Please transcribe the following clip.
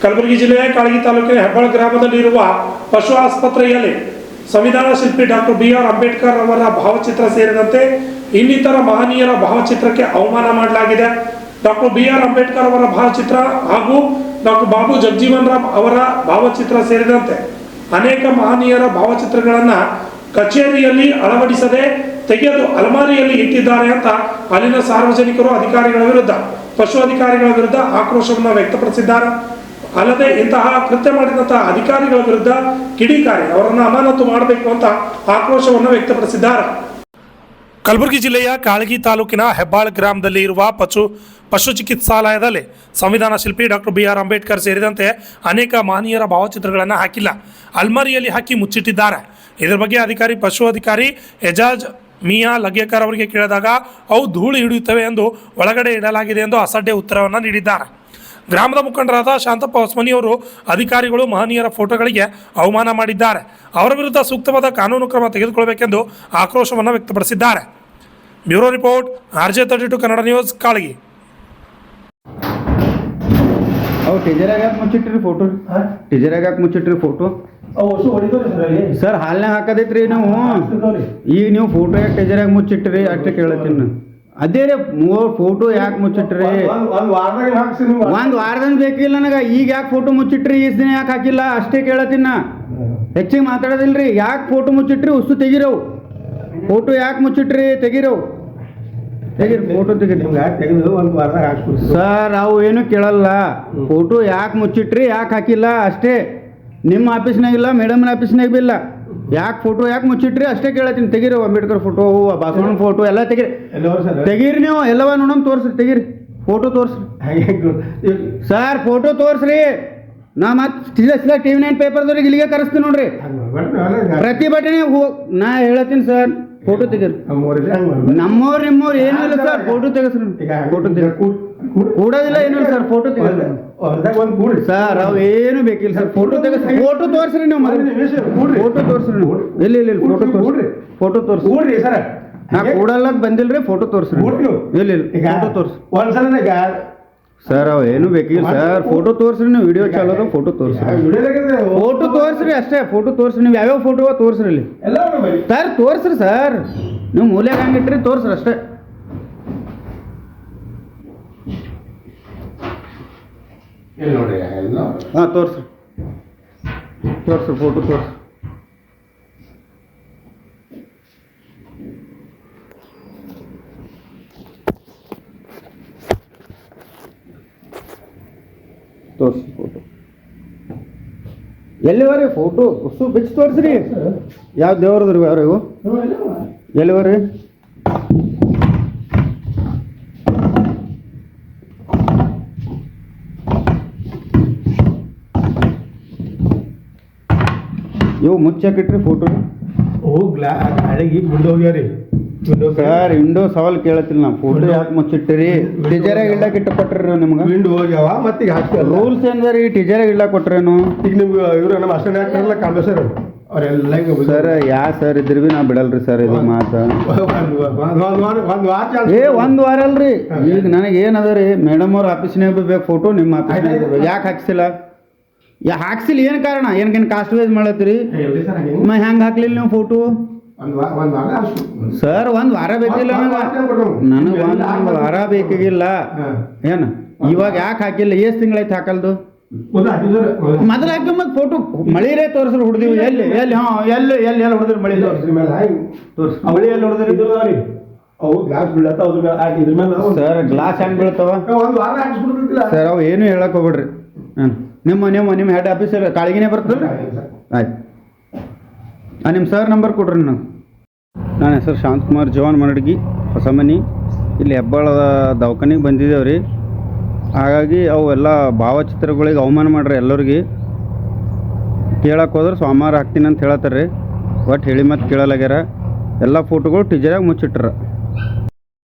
ಕಲಬುರಗಿ ಜಿಲ್ಲೆಯ ಕಾಳಗಿ ತಾಲೂಕಿನ ಹೆಬ್ಬಾಳ ಗ್ರಾಮದಲ್ಲಿರುವ ಪಶು ಆಸ್ಪತ್ರೆಯಲ್ಲಿ ಸಂವಿಧಾನ ಶಿಲ್ಪಿ ಡಾಕ್ಟರ್ BR ಅಂಬೇಡ್ಕರ್ ಅವರ ಭಾವಚಿತ್ರ ಸೇರಿದಂತೆ ಇನ್ನಿತರ ಮಹನೀಯರ ಭಾವಚಿತ್ರಕ್ಕೆ ಅವಮಾನ ಮಾಡಲಾಗಿದೆ. ಡಾಕ್ಟರ್ BR ಅಂಬೇಡ್ಕರ್ ಅವರ ಭಾವಚಿತ್ರ ಹಾಗೂ ಡಾಕ್ಟರ್ ಬಾಬು ಜಗಜೀವನ್ ರಾಮ್ ಅವರ ಭಾವಚಿತ್ರ ಸೇರಿದಂತೆ ಅನೇಕ ಮಹನೀಯರ ಭಾವಚಿತ್ರಗಳನ್ನು ಕಚೇರಿಯಲ್ಲಿ ಅಳವಡಿಸದೆ ತೆಗೆದು ಅಲಮಾರಿಯಲ್ಲಿ ಇಟ್ಟಿದ್ದಾರೆ ಅಂತ ಅಲ್ಲಿನ ಸಾರ್ವಜನಿಕರು ಅಧಿಕಾರಿಗಳ ವಿರುದ್ಧ ಪಶು ಅಧಿಕಾರಿಗಳ ವಿರುದ್ಧ ಆಕ್ರೋಶವನ್ನು ವ್ಯಕ್ತಪಡಿಸಿದ್ದಾರೆ. ಅಲ್ಲದೆ ಇಂತಹ ಕೃತ್ಯ ಮಾಡಿದಂತಹ ಅಧಿಕಾರಿಗಳ ವಿರುದ್ಧ ಕಿಡಿಕಾರಿ ಅವರನ್ನು ಅಮಾನತು ಮಾಡಬೇಕು ಅಂತ ಆಕ್ರೋಶವನ್ನು ವ್ಯಕ್ತಪಡಿಸಿದ್ದಾರೆ. ಕಲಬುರಗಿ ಜಿಲ್ಲೆಯ ಕಾಳಗಿ ತಾಲೂಕಿನ ಹೆಬ್ಬಾಳ ಗ್ರಾಮದಲ್ಲಿ ಇರುವ ಪಶು ಚಿಕಿತ್ಸಾಲಯದಲ್ಲಿ ಸಂವಿಧಾನ ಶಿಲ್ಪಿ ಡಾಕ್ಟರ್ BR ಅಂಬೇಡ್ಕರ್ ಸೇರಿದಂತೆ ಅನೇಕ ಮಹನೀಯರ ಭಾವಚಿತ್ರಗಳನ್ನು ಹಾಕಿಲ್ಲ, ಅಲ್ಮಾರಿಯಲ್ಲಿ ಹಾಕಿ ಮುಚ್ಚಿಟ್ಟಿದ್ದಾರೆ. ಇದರ ಬಗ್ಗೆ ಪಶು ಅಧಿಕಾರಿ ಎಜಾಜ್ ಮಿಯಾ ಲಗ್ಯಕರ್ ಅವರಿಗೆ ಕೇಳಿದಾಗ ಅವು ಧೂಳು ಹಿಡಿಯುತ್ತವೆ ಎಂದು ಒಳಗಡೆ ಇಡಲಾಗಿದೆ ಎಂದು ಅಸಡ್ಡೆ ಉತ್ತರವನ್ನು ನೀಡಿದ್ದಾರೆ. ಗ್ರಾಮದ ಮುಖಂಡರಾದ ಶಾಂತಪ್ಪ ಹೊಸಮನಿಯವರು ಅಧಿಕಾರಿಗಳು ಮಹನೀಯರ ಫೋಟೋಗಳಿಗೆ ಅವಮಾನ ಮಾಡಿದ್ದಾರೆ, ಅವರ ವಿರುದ್ಧ ಸೂಕ್ತವಾದ ಕಾನೂನು ಕ್ರಮ ತೆಗೆದುಕೊಳ್ಳಬೇಕೆಂದು ಆಕ್ರೋಶವನ್ನು ವ್ಯಕ್ತಪಡಿಸಿದ್ದಾರೆ. Bureau report RJ32 Kannada news Kalagi. ಮುಚ್ಚಿಟ್ರಿ ಫೋಟೋ ಸರ್ ಹಾಲ್ನಾಗ ಹಾಕದೈತ್ರಿ ನಾವು ಈಗ ನೀವು ಫೋಟೋ ಯಾಕೆ ಟೆಜರ್ಯಾಗ ಮುಚ್ಚಿಟ್ರಿ ಅಷ್ಟೇ ಕೇಳತ್ತೀನಿ. ಅದೇ ರೀ ಫೋಟೋ ಯಾಕೆ ಮುಚ್ಚಿಟ್ರಿ? ಒಂದು ವಾರದಂಗ ಬೇಕಿಲ್ಲ ನನಗೆ. ಈಗ ಯಾಕೆ ಫೋಟೋ ಮುಚ್ಚಿಟ್ರಿ? ಈ ದಿನ ಯಾಕೆ ಹಾಕಿಲ್ಲ ಅಷ್ಟೇ ಕೇಳತ್ತೀನಿ. ನಾ ಹೆಚ್ಚಿಗೆ ಮಾತಾಡೋದಿಲ್ರಿ. ಯಾಕೆ ಫೋಟೋ ಮುಚ್ಚಿಟ್ರಿ? ಉಸ್ತು ತೆಗಿರವು. ಫೋಟೋ ಯಾಕೆ ಮುಚ್ಚಿಟ್ರಿ? ತೆಗಿರವು. ಫೋಟೋ ಸರ್ ಅವು ಏನು ಕೇಳಲ್ಲ. ಫೋಟೋ ಯಾಕೆ ಮುಚ್ಚಿಟ್ರಿ, ಯಾಕೆ ಹಾಕಿಲ್ಲ ಅಷ್ಟೇ. ನಿಮ್ಮ ಆಫೀಸ್ನಾಗಿಲ್ಲ, ಮೇಡಮ್ನ ಆಫೀಸ್ನಾಗ ಬಿ ಇಲ್ಲ. ಯಾಕೆ ಫೋಟೋ ಯಾಕೆ ಮುಚ್ಚಿಟ್ರಿ ಅಷ್ಟೇ ಕೇಳತ್ತೀನಿ. ತೆಗೀರಿ ಅಂಬೇಡ್ಕರ್ ಫೋಟೋ, ಬಸವಣ್ಣ ಫೋಟೋ ಎಲ್ಲ ತೆಗೀರಿ ನೀವು ಎಲ್ಲವ ನೋಡಮ್ ತೋರಿಸ್ರಿ. ತೆಗೀರಿ ಫೋಟೋ ತೋರಿಸ್ರಿ ಸರ್. ಫೋಟೋ ತೋರಿಸ್ರಿ. ನಾ ಮತ್ತೆ TV9 ಪೇಪರ್ದವ್ರಿಗೆ ಇಲ್ಲಿಗೆ ಕರೆಸ್ತೀನಿ ನೋಡ್ರಿ. ಪ್ರತಿಭಟನೆ ನಾ ಹೇಳತ್ತೀನಿ ಸರ್. ಫೋಟೋ ತೆಗೀರಿ. ನಮ್ಮವ್ರು ನಿಮ್ಮವ್ರು ಏನಿಲ್ಲ ಸರ್. ಫೋಟೋ ತೆಗೆಸ್ರಿ. ಫೋಟೋ ತೆಗಿ ಕೂಡೋದಿಲ್ಲ ಏನಿಲ್ಲ ಸರ್. Photo ತೆಗೆಸ್ರಿ sir. ಅವು ಏನು ಬೇಕಿಲ್ಲ ಸರ್. ಫೋಟೋ ತೆಗೆಸ್ರಿ. ಫೋಟೋ ತೋರಿಸ್ರಿ ನೀವು. ಫೋಟೋ ತೋರಿಸ್ರಿ ನೀವು. ಇಲ್ಲಿ ಫೋಟೋ ತೋರಿಸ್ರಿ. ಫೋಟೋ ತೋರಿಸ್ರಿ ಸರ್. ನಾ ಕೂಡಲ್ಲಕ್ ಬಂದಿಲ್ರಿ. ಫೋಟೋ ತೋರಿಸ್ರಿ. ಇಲ್ಲಿ ಫೋಟೋ ತೋರಿಸ್ರಿ ಸರ್. ಅವು ಏನು ಬೇಕಿಲ್ಲ ಸರ್. ಫೋಟೋ ತೋರಿಸ್ರಿ ನೀವು. ವಿಡಿಯೋ ಚಾಲೋದು ಫೋಟೋ ತೋರಿಸ್ರಿ. ಫೋಟೋ ತೋರಿಸ್ರಿ ಅಷ್ಟೇ. ಫೋಟೋ ತೋರಿಸ್ರಿ. ನೀವು ಯಾವ್ಯಾವ ಫೋಟೋ ತೋರಿಸ್ರಿ ಇಲ್ಲಿ ಸರ್. ತೋರಿಸ್ರಿ ಸರ್. ನೀವು ಮೂಲೆಯಾಗ ಹಂಗಿಟ್ರಿ ತೋರಿಸ್ರಿ ಅಷ್ಟೇ. ಹಾಂ ತೋರಿಸ್ರಿ. ತೋರಿಸ್ರಿ ಫೋಟೋ ತೋರಿಸ್ರಿ. ತೋರಿಸಿ ಫೋಟೋ ಎಲ್ಲಿವರಿ? ಫೋಟೋ ಉಸು ಬಿಚ್ಚಿ ತೋರಿಸ್ರಿ. ಯಾವ ದೇವ್ರದ್ರಿ ಯಾರು ಇವು? ಎಲ್ಲಿವರಿ? ಇವು ಮುಚ್ಚಾಕಿಟ್ರಿ ಫೋಟೋ. ಸರ್ ವಿಂಡೋ ಸವಾಲ್ ಕೇಳತ್ತಿಲ್ಲ. ನಾ ಫೋಟೋ ಯಾಕೆ ಮುಚ್ಚಿಟ್ಟಿರಿ? ಟೀಚರಾಗ ಇಡ್ಲಾಕ ಇಟ್ಟಕೊಟ್ರಿ ನಿಮ್ಗೆ. ವಿಂಡೋ ಹೋಗ್ಯಾವ ಮತ್ತೆ ರೂಲ್ಸ್ ಏನ್ರಿ? ಟೀಚರಾಗ ಇಡ್ಲಾಕ ಕೊಟ್ರೇನು? ಈಗ ನಿಮ್ಗೆ ಇವ್ರು ನಮ್ಮ ಅಷ್ಟೇ ಹಾಕ್ತಾರಲ್ಲ ಕಾಂಬೆ ಸರ್ ಅವರೆಲ್ಲ ಸರ್. ಯಾ ಸರ್ ಇದ್ರ ಬಿ ನಾ ಬಿಡಲ್ರಿ ಸರ್. ಇದು ಮಾತು ಒಂದು ವಾರ ಅಲ್ರಿ. ಈಗ ನನಗೆ ಏನದ ರೀ, ಮೇಡಮ್ ಅವ್ರ ಆಫೀಸ್ನಾಗ ಬೇಕು ಫೋಟೋ, ನಿಮ್ಮ ಆಫೀಸ್ನಾಗ ಯಾಕೆ ಹಾಕ್ಸಿಲ್ಲ? ಹಾಕ್ಸಿಲ್ಲ ಏನು ಕಾರಣ? ಏನಕ್ಕೇನು ಕಾಸ್ಟ್ ವೈಸ್ ಮಾಡತ್ತೀರಿ? ಹೆಂಗೆ ಹಾಕ್ಲಿಲ್ಲ ನೀವು ಫೋಟೋ? ಸರ್ ಒಂದು ವಾರ ಬೇಕಿಲ್ಲ ನನಗೆ. ಒಂದು ವಾರ ಬೇಕಾಗಿಲ್ಲ ಏನು? ಇವಾಗ ಯಾಕೆ ಹಾಕಿಲ್ಲ? ಎಷ್ಟು ತಿಂಗಳಾಯ್ತು ಹಾಕಲ್ದು? ಮೊದಲು ಹಾಕಿ ಮತ್ತೆ ಫೋಟೋ ಮಳಿರೇ ತೋರಿಸ್ರಿ. ಹೊಡೆದಿವಿ ಎಲ್ಲಿ ಎಲ್ಲಿ? ಹಾಂ ಎಲ್ಲಿ ಎಲ್ಲಿ ಎಲ್ಲಿ ಹೊಡೆದ್ರಿ? ಮಳಿ ತೋರಿಸ್ರಿ. ತೋರಿಸಿ ಮಳಿ ಎಲ್ಲಿ ಹೊಡೆದ್ರಿ? ಸರ್ ಗ್ಲಾಸ್ ಹೆಂಗೆ ಬೀಳ್ತಾವ ಸರ್? ಅವು ಏನು ಹೇಳಕ್ ಹೋಗ್ಬಿಡ್ರಿ. ನಿಮ್ಮ ಹೆಡ್ ಆಫೀಸರ್ ಕಾಳಿಗಿನೇ ಬರ್ತದೆ. ಆಯ್ತು. ನಿಮ್ಮ ಸರ್ ನಂಬರ್ ಕೊಡ್ರಿ ನನಗೆ. ನನ್ನ ಹೆಸರು ಶಾಂತಕುಮಾರ್ ಜವಾನ್ ಮರಡ್ಗಿ, ಹೊಸಮನಿ. ಇಲ್ಲಿ ಹೆಬ್ಬಾಳದ ದವಾಖಾನಿಗೆ ಬಂದಿದ್ದೇವೆ ರೀ. ಹಾಗಾಗಿ ಅವೆಲ್ಲ ಭಾವಚಿತ್ರಗಳಿಗೆ ಅವಮಾನ ಮಾಡ್ರಿ. ಎಲ್ಲರಿಗೆ ಕೇಳಕ್ಕೆ ಹೋದ್ರೆ ಸೋಮವಾರ ಹಾಕ್ತೀನಿ ಅಂತ ಹೇಳತ್ತಾರ ರೀ. ಒಟ್ಟು ಹೇಳಿ ಮತ್ತೆ ಕೇಳಲಾಗ್ಯಾರ. ಎಲ್ಲ ಫೋಟೋಗಳು ಟೀಚರಾಗಿ ಮುಚ್ಚಿಟ್ರ.